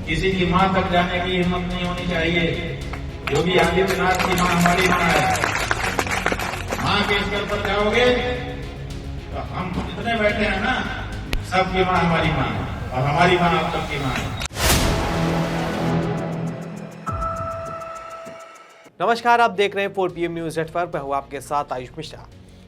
किसी की मां तक जाने की हिम्मत नहीं होनी चाहिए। योगी आदित्यनाथ की मां हमारी मां है। मां के स्तर पर जाओगे तो हम जितने बैठे हैं ना, सबकी मां हमारी मां है और हमारी मां आप सबकी मां है। नमस्कार, आप देख रहे हैं 4 PM न्यूज नेटवर्क पर। हूं आपके साथ आयुष मिश्रा।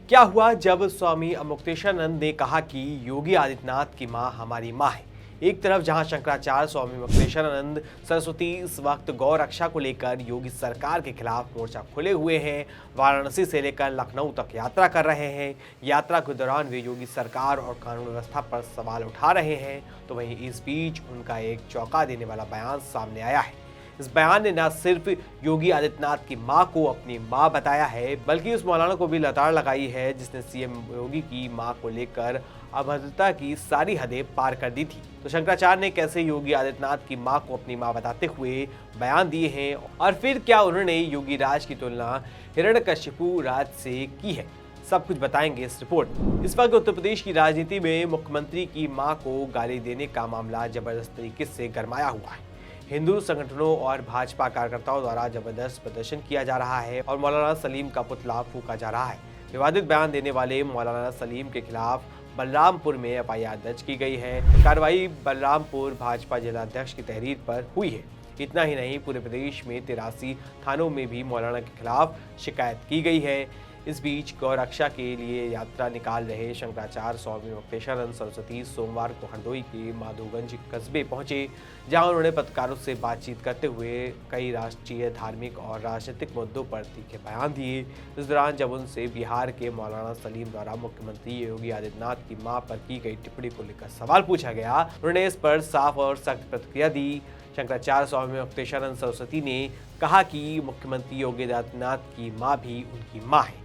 क्या हुआ जब स्वामी मुक्तेशानंद ने कहा कि योगी आदित्यनाथ की मां हमारी मां है? एक तरफ जहां शंकराचार्य स्वामी मुक्तेशानंद सरस्वती इस वक्त गौ रक्षा को लेकर योगी सरकार के खिलाफ मोर्चा खोले हुए हैं, वाराणसी से लेकर लखनऊ तक यात्रा कर रहे हैं। यात्रा के दौरान वे योगी सरकार और कानून व्यवस्था पर सवाल उठा रहे हैं, तो वहीं इस बीच उनका एक चौंका देने वाला बयान सामने आया है। इस बयान ने न सिर्फ योगी आदित्यनाथ की मां को अपनी मां बताया है, बल्कि उस मौलाना को भी लताड़ लगाई है जिसने सीएम योगी की मां को लेकर अभद्रता की सारी हदें पार कर दी थी। तो शंकराचार्य ने कैसे योगी आदित्यनाथ की मां को अपनी मां बताते हुए बयान दिए हैं, और फिर क्या उन्होंने योगी राज की तुलना हिरण्यकशिपु राज से की है, सब कुछ बताएंगे इस रिपोर्ट में। इस वक्त उत्तर प्रदेश की राजनीति में मुख्यमंत्री की मां को गाली देने का मामला जबरदस्त तरीके से गरमाया हुआ है। हिंदू संगठनों और भाजपा कार्यकर्ताओं द्वारा जबरदस्त प्रदर्शन किया जा रहा है और मौलाना सलीम का पुतला फूंका जा रहा है। विवादित बयान देने वाले मौलाना सलीम के खिलाफ बलरामपुर में FIR दर्ज की गई है। कार्रवाई बलरामपुर भाजपा जिलाध्यक्ष की तहरीर पर हुई है। इतना ही नहीं, पूरे प्रदेश में 83 थानों में भी मौलाना के खिलाफ शिकायत की गई है। इस बीच गौ रक्षा के लिए यात्रा निकाल रहे शंकराचार्य स्वामी मुक्तेशानंद सरस्वती सोमवार को हरदोई के माधोगंज कस्बे पहुंचे, जहां उन्होंने पत्रकारों से बातचीत करते हुए कई राष्ट्रीय, धार्मिक और राजनीतिक मुद्दों पर तीखे बयान दिए। इस दौरान जब उनसे बिहार के मौलाना सलीम द्वारा मुख्यमंत्री योगी आदित्यनाथ की मां पर की गई टिप्पणी को लेकर सवाल पूछा गया, उन्होंने इस पर साफ और सख्त प्रतिक्रिया दी। शंकराचार्य स्वामी मुक्तेशानंद सरस्वती ने कहा कि मुख्यमंत्री योगी आदित्यनाथ की मां भी उनकी मां है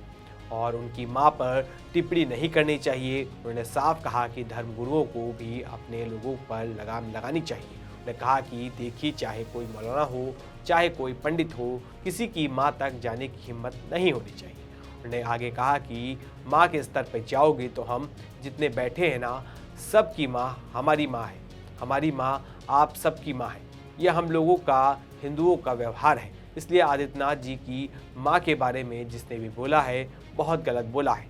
और उनकी मां पर टिप्पणी नहीं करनी चाहिए। उन्होंने साफ कहा कि धर्मगुरुओं को भी अपने लोगों पर लगाम लगानी चाहिए। उन्होंने कहा कि देखिए, चाहे कोई मौलाना हो, चाहे कोई पंडित हो, किसी की मां तक जाने की हिम्मत नहीं होनी चाहिए। उन्होंने आगे कहा कि मां के स्तर पर जाओगे तो हम जितने बैठे हैं ना, सबकी मां हमारी मां है, हमारी मां आप सबकी मां है। यह हम लोगों का, हिंदुओं का व्यवहार है। इसलिए आदित्यनाथ जी की मां के बारे में जिसने भी बोला है, बहुत गलत बोला है।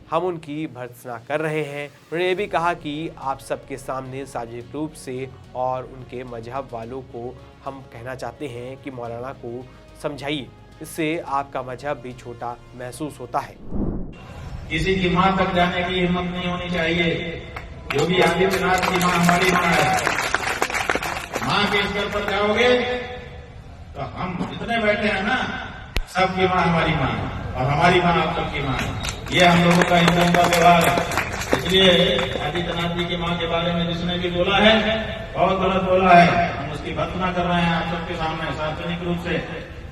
हम उनकी भर्त्सना कर रहे हैं। उन्होंने ये भी कहा कि आप सबके सामने सार्वजनिक रूप से और उनके मजहब वालों को हम कहना चाहते हैं कि मौलाना को समझाइए, इससे आपका मजहब भी छोटा महसूस होता है। किसी की मां तक जाने की हिम्मत नहीं होनी चाहिए। योगी आदित्यनाथ की मां हमारी मां है। मां के स्तर पर जाओगे तो हम जितने बैठे हैं ना, सबकी मां हमारी मां है और हमारी मां आप सबकी मां है। ये हम लोगों का हिंदुओं का व्यवहार है। इसलिए आदित्यनाथ जी की मां के बारे में जिसने भी बोला है, बहुत गलत बोला है। हम उसकी भर्त्सना कर रहे हैं आप सबके सामने सार्वजनिक रूप से,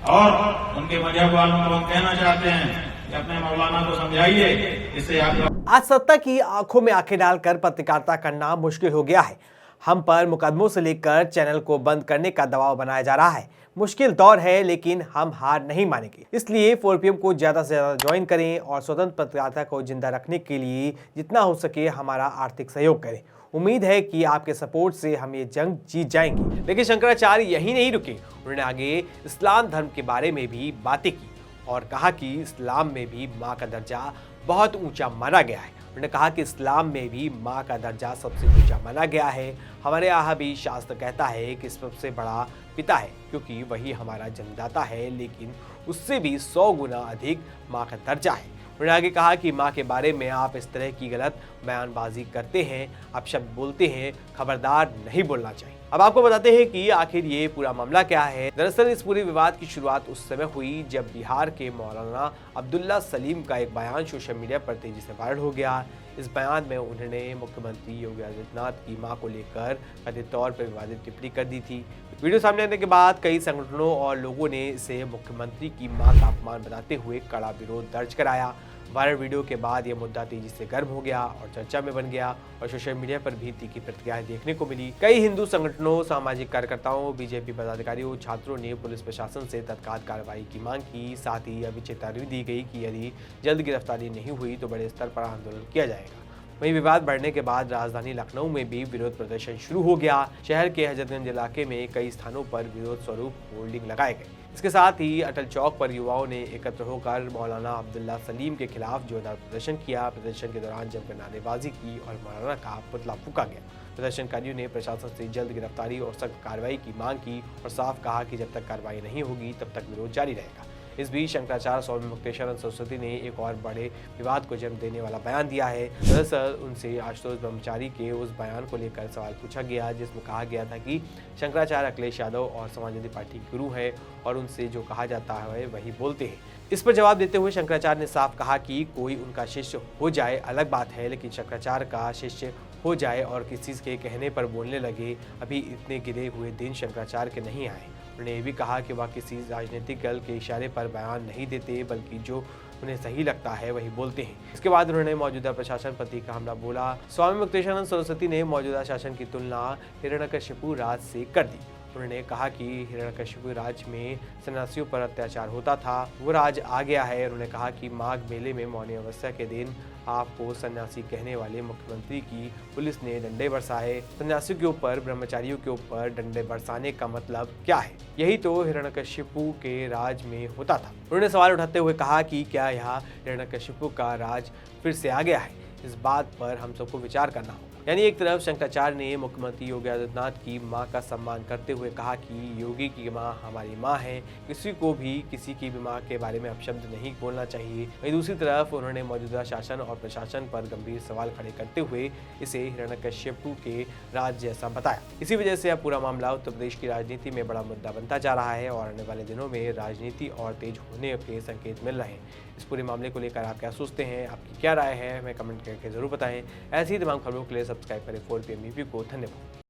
और उनके मजहब वालों को हम कहना चाहते हैं कि अपने मौलाना को समझाइए, इससे आप। आज सत्ता की आंखों में आंखें डालकर पत्रकारिता करना मुश्किल हो गया है। हम पर मुकदमों से लेकर चैनल को बंद करने का दबाव बनाया जा रहा है। मुश्किल दौर है, लेकिन हम हार नहीं मानेंगे। इसलिए 4 PM को ज्यादा से ज्यादा ज्वाइन करें और स्वतंत्र पत्रकारिता को जिंदा रखने के लिए जितना हो सके हमारा आर्थिक सहयोग करें। उम्मीद है कि आपके सपोर्ट से हम ये जंग जीत जाएंगे। लेकिन शंकराचार्य यही नहीं रुके। उन्होंने आगे इस्लाम धर्म के बारे में भी बातें की और कहा कि इस्लाम में भी मां का दर्जा बहुत ऊंचा माना गया है। उन्होंने कहा कि इस्लाम में भी मां का दर्जा सबसे ऊंचा माना गया है। हमारे यहाँ भी शास्त्र कहता है कि सबसे बड़ा पिता है, क्योंकि वही हमारा जन्मदाता है, लेकिन उससे भी 100 गुना अधिक मां का दर्जा है। उन्होंने आगे कहा कि मां के बारे में आप इस तरह की गलत बयानबाजी करते हैं, आप शब्द बोलते हैं, खबरदार नहीं बोलना चाहिए। अब आपको बताते हैं कि आखिर ये पूरा मामला क्या है। दरअसल इस पूरे विवाद की शुरुआत उस समय हुई जब बिहार के मौलाना अब्दुल्ला सलीम का एक बयान सोशल मीडिया पर तेजी से वायरल हो गया। इस बयान में उन्होंने मुख्यमंत्री योगी आदित्यनाथ की मां को लेकर कथित तौर पर विवादित टिप्पणी कर दी थी। वीडियो सामने आने के बाद कई संगठनों और लोगों ने इसे मुख्यमंत्री की मां का अपमान बताते हुए कड़ा विरोध दर्ज कराया। वायरल वीडियो के बाद यह मुद्दा तेजी से गर्म हो गया और चर्चा में बन गया और सोशल मीडिया पर भी तीखी प्रतिक्रियाएं देखने को मिली। कई हिंदू संगठनों, सामाजिक कार्यकर्ताओं, बीजेपी पदाधिकारियों, छात्रों ने पुलिस प्रशासन से तत्काल कार्रवाई की मांग की। साथ ही अभी चेतावनी दी गई कि यदि जल्द गिरफ्तारी नहीं हुई तो बड़े स्तर पर आंदोलन किया जाएगा। वहीं विवाद बढ़ने के बाद राजधानी लखनऊ में भी विरोध प्रदर्शन शुरू हो गया। शहर के हजरतगंज इलाके में कई स्थानों पर विरोध स्वरूप होर्डिंग लगाए गए। इसके साथ ही अटल चौक पर युवाओं ने एकत्र होकर मौलाना अब्दुल्ला सलीम के खिलाफ जोरदार प्रदर्शन किया। प्रदर्शन के दौरान जमकर नारेबाजी की और मौलाना का पुतला फूंका गया। प्रदर्शनकारियों ने प्रशासन से जल्द गिरफ्तारी और सख्त कार्रवाई की मांग की और साफ कहा कि जब तक कार्रवाई नहीं होगी तब तक विरोध जारी रहेगा। इस बीच शंकराचार्य स्वामी मुक्तेश्वरानंद सरस्वती ने एक और बड़े विवाद को जन्म देने वाला बयान दिया है। दरअसल उनसे आशुतोष ब्रह्मचारी के उस बयान को लेकर सवाल पूछा गया जिसमें कहा गया था कि शंकराचार्य अखिलेश यादव और समाजवादी पार्टी के गुरु है और उनसे जो कहा जाता है वही बोलते हैं। इस पर जवाब देते हुए शंकराचार्य ने साफ कहा कि कोई उनका शिष्य हो जाए अलग बात है, लेकिन शंकराचार्य का शिष्य हो जाए और किसी के कहने पर बोलने लगे, अभी इतने गिरे हुए दिन शंकराचार्य के नहीं आए। उन्होंने ये भी कहा कि वह किसी राजनीतिक दल के इशारे पर बयान नहीं देते, बल्कि जो उन्हें सही लगता है वही बोलते हैं। इसके बाद उन्होंने मौजूदा प्रशासन पर तीखा हमला बोला। स्वामी मुक्तेश्वरानंद सरस्वती ने मौजूदा शासन की तुलना हिरण्यकशिपु राज से कर दी। उन्होंने कहा कि हिरण्यकशिपु राज में सन्यासियों पर अत्याचार होता था, वो राज आ गया है। उन्होंने कहा कि माघ मेले में मौनी अमावस्या के दिन आपको सन्यासी कहने वाले मुख्यमंत्री की पुलिस ने डंडे बरसाए। सन्यासियों के ऊपर, ब्रह्मचारियों के ऊपर डंडे बरसाने का मतलब क्या है? यही तो हिरण्यकशिपु के राज में होता था। उन्होंने सवाल उठाते हुए कहा कि क्या यह हिरण्यकशिपु का राज फिर से आ गया है? इस बात पर हम सबको विचार करना होगा। यानी एक तरफ शंकराचार्य ने मुख्यमंत्री योगी आदित्यनाथ की मां का सम्मान करते हुए कहा कि योगी की मां हमारी मां है, किसी को भी किसी की भी मां के बारे में अपशब्द नहीं बोलना चाहिए। वहीं दूसरी तरफ उन्होंने मौजूदा शासन और प्रशासन पर गंभीर सवाल खड़े करते हुए इसे हिरण्यकशिपु के राज जैसा बताया। इसी वजह से अब पूरा मामला उत्तर प्रदेश की राजनीति में बड़ा मुद्दा बनता जा रहा है और आने वाले दिनों में राजनीति और तेज होने के संकेत मिल रहे हैं। इस पूरे मामले को लेकर आप क्या सोचते हैं? आपकी क्या राय है? हमें कमेंट करके जरूर बताएं। ऐसी ही तमाम खबरों के लिए सब्सक्राइब करें 4PM न्यूज़ को। धन्यवाद।